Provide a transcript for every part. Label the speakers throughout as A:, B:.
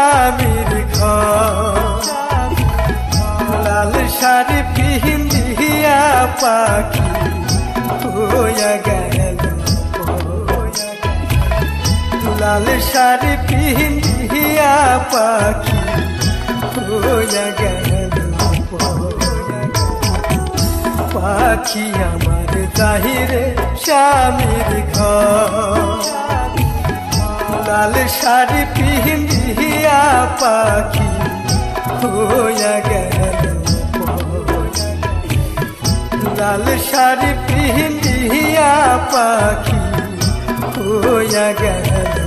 A: স্বামীর ঘর লাল শাড়ি পিন্দিয়া পাখি হইয়া গেল লাল শাড়ি পিন্দিয়া পাখি হইয়া গেল পাখি আমার তাহিরে স্বামীর ঘর লাল শাড়ি পিন্দিয়া পাখি হইয়া গেল লাল শাড়ি পিন্দিয়া পাখি হইয়া গেল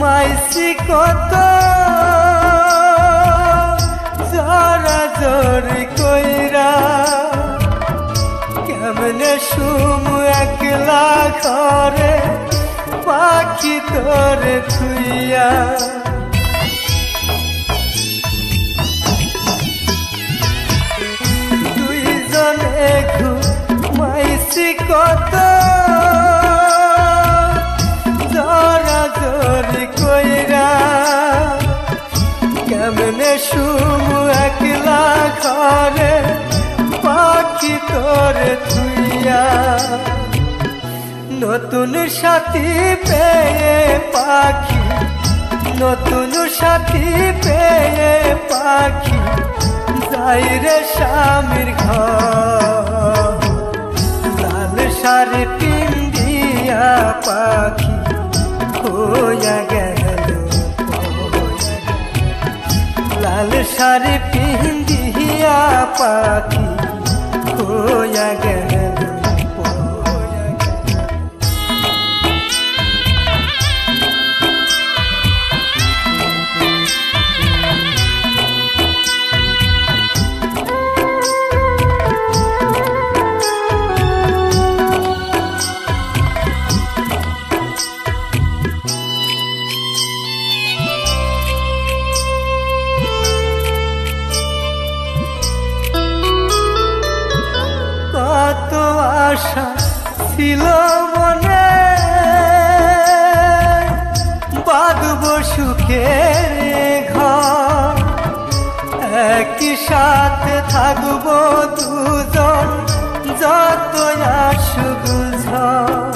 A: মাইসি কত জরা জরি কইরা কেমনে শুম একলা ঘরে পাখি তোরে থুইয়া দুইজনে মাইসি কত কেমনে শুম একলা ঘরে পাখি তোরে থুইয়া নতুন সাথী পেয়ে পাখি নতুন সাথী পেয়ে পাখি যাই রে স্বামীর ঘর লাল শাড়ি পিন্দিয়া পাখি হইয়া গেল লাল শাড়ি পিন্দিয়া পাখি হইয়া গেল কত আশা ছিল মনে বাঁধব সুখের ঘর একই সাথে থাকব দুজন যত আসুক ঝড়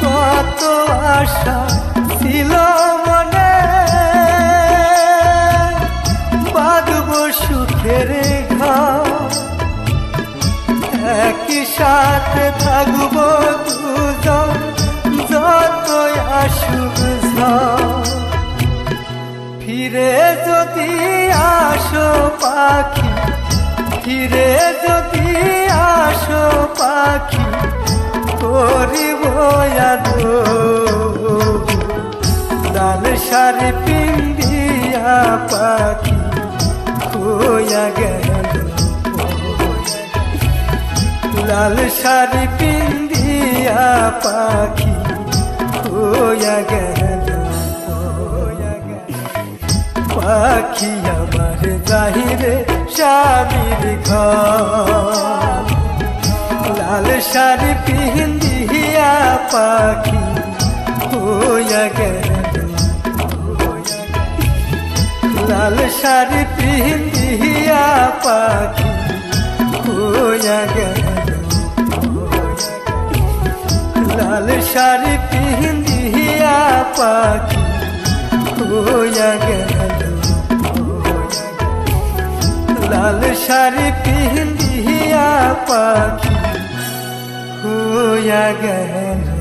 A: কত আশা ছিল মনে সুখের ঘর একই সাথে থাকব দুজন যত আসুক ঝড় ফিরে যদি আসো পাখি ফিরে যদি আসো পাখি করিব লাল শাড়ি পিন্দিয়া পাখি হইয়া গেল লাল শাড়ি পিন্দিয়া পাখি হইয়া গেল পাখি আমার জাহিরে স্বামীর ঘর লাল শাড়ি পিন্দিয়া পাখি হইয়া গেল লাল শাড়ি পিন্দিয়া পাখি হইয়া গেল লাল শাড়ি পিন্দিয়া পাখি হইয়া গেল লাল শাড়ি পিন্দিয়া পাখি होया गहना